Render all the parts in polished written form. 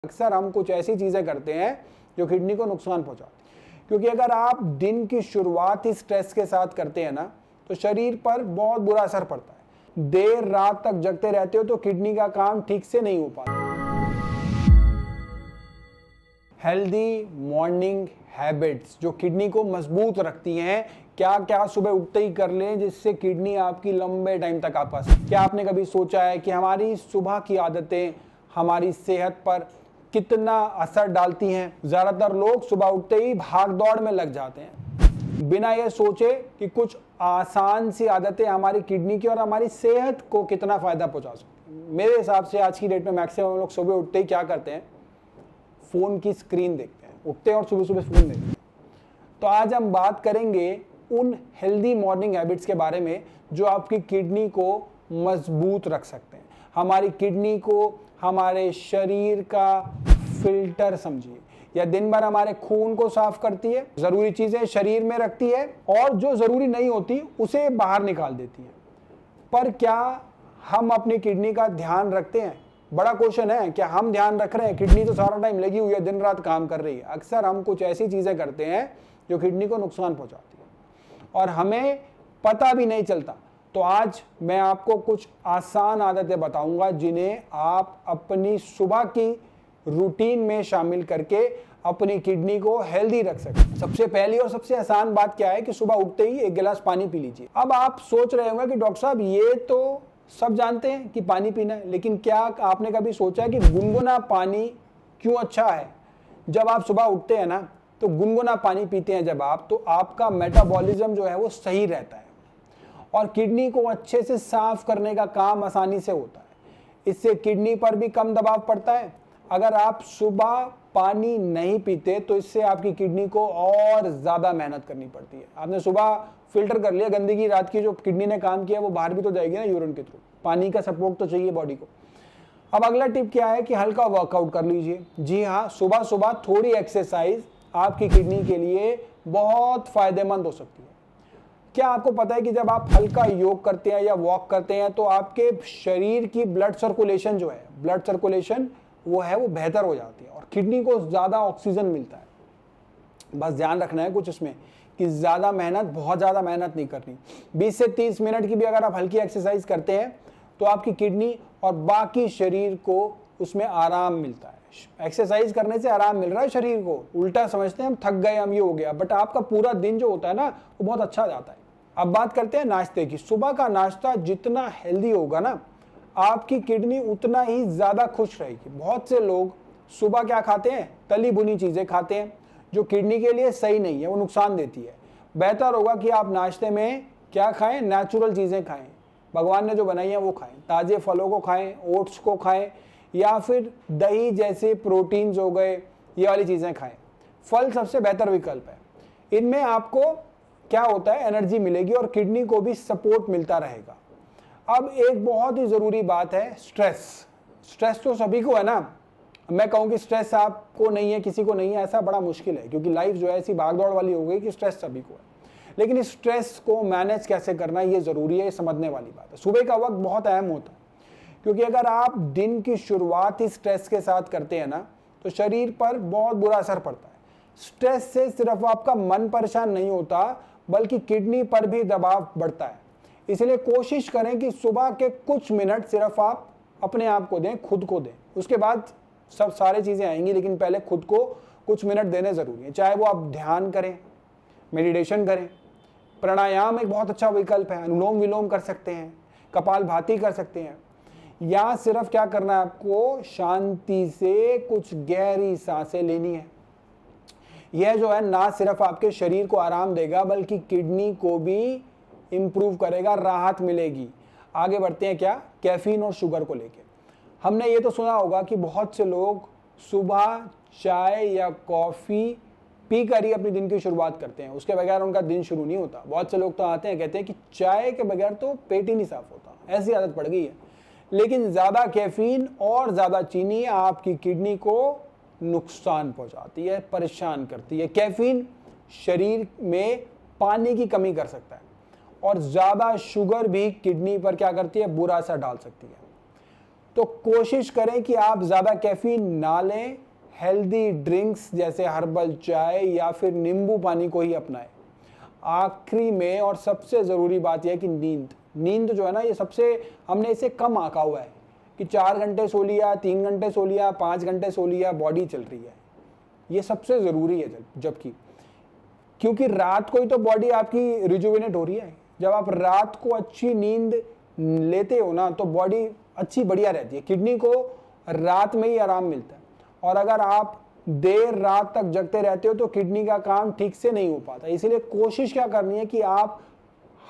अक्सर हम कुछ ऐसी चीज़ें करते हैं जो किडनी को नुकसान पहुंचाती है, क्योंकि अगर आप दिन की शुरुआत ही स्ट्रेस के साथ करते हैं ना तो शरीर पर बहुत बुरा असर पड़ता है। देर रात तक जगते रहते हो तो किडनी का काम ठीक से नहीं हो पाता। हेल्दी मॉर्निंग हैबिट्स जो किडनी को मजबूत रखती हैं, क्या क्या सुबह उठते ही कर लें जिससे किडनी आपकी लंबे टाइम तक आप पास। क्या आपने कभी सोचा है कि हमारी सुबह की आदतें हमारी सेहत पर कितना असर डालती हैं? ज्यादातर लोग सुबह उठते ही भाग दौड़ में लग जाते हैं बिना ये सोचे कि कुछ आसान सी आदतें हमारी किडनी की और हमारी सेहत को कितना फायदा पहुंचा सकती हैं। मेरे हिसाब से आज की डेट में मैक्सिमम लोग सुबह उठते ही क्या करते हैं, फोन की स्क्रीन देखते हैं, उठते हैं और सुबह सुबह फोन देखते हैं। तो आज हम बात करेंगे उन हेल्दी मॉर्निंग हैबिट्स के बारे में जो आपकी किडनी को मजबूत रख सकते हैं। हमारी किडनी को हमारे शरीर का फिल्टर समझिए, या दिन भर हमारे खून को साफ करती है, जरूरी चीजें शरीर में रखती है और जो जरूरी नहीं होती उसे बाहर निकाल देती है। पर क्या हम अपनी किडनी का ध्यान रखते हैं? बड़ा क्वेश्चन है, क्या हम ध्यान रख रहे हैं? किडनी तो सारा टाइम लगी हुई है, दिन रात काम कर रही है। अक्सर हम कुछ ऐसी चीजें करते हैं जो किडनी को नुकसान पहुंचाती है और हमें पता भी नहीं चलता। तो आज मैं आपको कुछ आसान आदतें बताऊंगा जिन्हें आप अपनी सुबह की रूटीन में शामिल करके अपनी किडनी को हेल्दी रख सकते। सबसे पहली और सबसे आसान बात क्या है कि सुबह उठते ही एक गिलास पानी पी लीजिए। अब आप सोच रहे होंगे कि डॉक्टर साहब ये तो सब जानते हैं कि पानी पीना है, लेकिन क्या आपने कभी सोचा है कि गुनगुना पानी क्यों अच्छा है? जब आप सुबह उठते हैं ना तो गुनगुना पानी पीते हैं जब आप, तो आपका मेटाबॉलिज्म जो है वो सही रहता है और किडनी को अच्छे से साफ करने का काम आसानी से होता है। इससे किडनी पर भी कम दबाव पड़ता है। अगर आप सुबह पानी नहीं पीते तो इससे आपकी किडनी को और ज्यादा मेहनत करनी पड़ती है। आपने सुबह फिल्टर कर लिया, गंदगी रात की जो किडनी ने काम किया वो बाहर भी तो जाएगी ना यूरिन के थ्रू। पानी का सपोर्ट तो चाहिए बॉडी को। अब अगला टिप क्या है कि हल्का वर्कआउट कर लीजिए। जी हाँ, सुबह सुबह थोड़ी एक्सरसाइज आपकी किडनी के लिए बहुत फायदेमंद हो सकती है। क्या आपको पता है कि जब आप हल्का योग करते हैं या वॉक करते हैं तो आपके शरीर की ब्लड सर्कुलेशन जो है, ब्लड सर्कुलेशन वो बेहतर हो जाती है और किडनी को ज्यादा ऑक्सीजन मिलता है। बस ध्यान रखना है कुछ इसमें कि ज्यादा मेहनत, बहुत ज्यादा मेहनत नहीं करनी। 20 से 30 मिनट की भी अगर आप हल्की एक्सरसाइज करते हैं तो आपकी किडनी और बाकी शरीर को उसमें आराम मिलता है। एक्सरसाइज करने से आराम मिल रहा है शरीर को। उल्टा समझते हैं हम, थक गए हम, ये हो गया, बट आपका पूरा दिन जो होता है ना वो बहुत अच्छा जाता है। अब बात करते हैं नाश्ते की। सुबह का नाश्ता जितना हेल्दी होगा ना, आपकी किडनी उतना ही ज्यादा खुश रहेगी। बहुत से लोग सुबह क्या खाते हैं, तली भुनी चीजें खाते हैं जो किडनी के लिए सही नहीं है, वो नुकसान देती है। बेहतर होगा कि आप नाश्ते में क्या खाएं, नेचुरल चीजें खाएं, भगवान ने जो बनाई है वो खाएं, ताजे फलों को खाएं, ओट्स को खाएं, या फिर दही जैसे प्रोटीन्स हो गए, ये वाली चीजें खाएं। फल सबसे बेहतर विकल्प है। इनमें आपको क्या होता है, एनर्जी मिलेगी और किडनी को भी सपोर्ट मिलता रहेगा। अब एक बहुत ही जरूरी बात है, स्ट्रेस। स्ट्रेस तो सभी को है ना। मैं कहूँ कि स्ट्रेस आपको नहीं है, किसी को नहीं है, ऐसा बड़ा मुश्किल है, क्योंकि लाइफ जो है ऐसी भागदौड़ वाली हो गई कि स्ट्रेस सभी को है। लेकिन इस स्ट्रेस को मैनेज कैसे करना ये जरूरी है, ये समझने वाली बात है। सुबह का वक्त बहुत अहम होता है, क्योंकि अगर आप दिन की शुरुआत ही स्ट्रेस के साथ करते हैं ना तो शरीर पर बहुत बुरा असर पड़ता है। स्ट्रेस से सिर्फ आपका मन परेशान नहीं होता बल्कि किडनी पर भी दबाव बढ़ता है। इसलिए कोशिश करें कि सुबह के कुछ मिनट सिर्फ आप अपने आप को दें, खुद को दें। उसके बाद सब सारी चीजें आएंगी, लेकिन पहले खुद को कुछ मिनट देने जरूरी है। चाहे वो आप ध्यान करें, मेडिटेशन करें, प्राणायाम एक बहुत अच्छा विकल्प है, अनुलोम विलोम कर सकते हैं, कपालभाति कर सकते हैं, या सिर्फ क्या करना है, आपको शांति से कुछ गहरी सांसें लेनी है। यह जो है ना सिर्फ आपके शरीर को आराम देगा बल्कि किडनी को भी इंप्रूव करेगा, राहत मिलेगी। आगे बढ़ते हैं क्या, कैफीन और शुगर को लेके। हमने ये तो सुना होगा कि बहुत से लोग सुबह चाय या कॉफी पी कर ही अपने दिन की शुरुआत करते हैं, उसके बगैर उनका दिन शुरू नहीं होता। बहुत से लोग तो आते हैं, कहते हैं कि चाय के बगैर तो पेट ही नहीं साफ होता, ऐसी आदत पड़ गई है। लेकिन ज्यादा कैफीन और ज्यादा चीनी आपकी किडनी को नुकसान पहुंचाती है, परेशान करती है। कैफीन शरीर में पानी की कमी कर सकता है, और ज्यादा शुगर भी किडनी पर क्या करती है, बुरा असर डाल सकती है। तो कोशिश करें कि आप ज़्यादा कैफीन ना लें, हेल्दी ड्रिंक्स जैसे हर्बल चाय या फिर नींबू पानी को ही अपनाएं। आखिरी में और सबसे ज़रूरी बात यह है कि नींद जो है ना, ये सबसे हमने इसे कम आंका हुआ है कि 4 घंटे सो लिया, 3 घंटे सो लिया, 5 घंटे सो लिया, बॉडी चल रही है। ये सबसे ज़रूरी है जबकि क्योंकि रात को ही तो बॉडी आपकी रिजुविनेट हो रही है। जब आप रात को अच्छी नींद लेते हो ना तो बॉडी अच्छी बढ़िया रहती है, किडनी को रात में ही आराम मिलता है। और अगर आप देर रात तक जगते रहते हो तो किडनी का काम ठीक से नहीं हो पाता। इसीलिए कोशिश क्या करनी है कि आप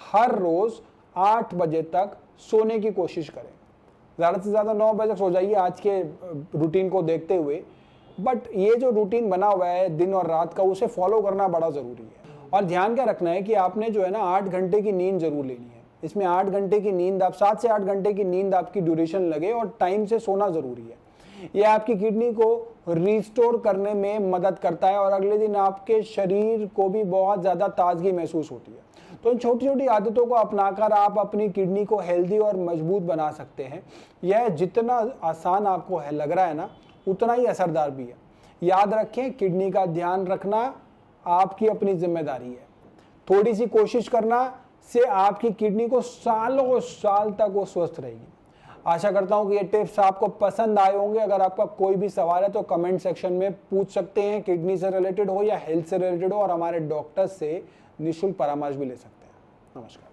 हर रोज 8 बजे तक सोने की कोशिश करें। ज़्यादा से ज़्यादा 9 बजे तक सो जाइए आज के रूटीन को देखते हुए, बट ये जो रूटीन बना हुआ है दिन और रात का, उसे फॉलो करना बड़ा ज़रूरी है। और ध्यान क्या रखना है कि आपने जो है ना 8 घंटे की नींद जरूर लेनी है। इसमें 8 घंटे की नींद, आप 7 से 8 घंटे की नींद आपकी ड्यूरेशन लगे और टाइम से सोना ज़रूरी है। यह आपकी किडनी को रिस्टोर करने में मदद करता है और अगले दिन आपके शरीर को भी बहुत ज़्यादा ताजगी महसूस होती है। तो इन छोटी छोटी आदतों को अपनाकर आप अपनी किडनी को हेल्दी और मजबूत बना सकते हैं। यह जितना आसान आपको लग रहा है ना, उतना ही असरदार भी है। याद रखें, किडनी का ध्यान रखना आपकी अपनी जिम्मेदारी है। थोड़ी सी कोशिश करना से आपकी किडनी को सालों साल तक वो स्वस्थ रहेगी। आशा करता हूं कि ये टिप्स आपको पसंद आए होंगे। अगर आपका कोई भी सवाल है तो कमेंट सेक्शन में पूछ सकते हैं, किडनी से रिलेटेड हो या हेल्थ से रिलेटेड हो, और हमारे डॉक्टर से निःशुल्क परामर्श भी ले सकते हैं। नमस्कार।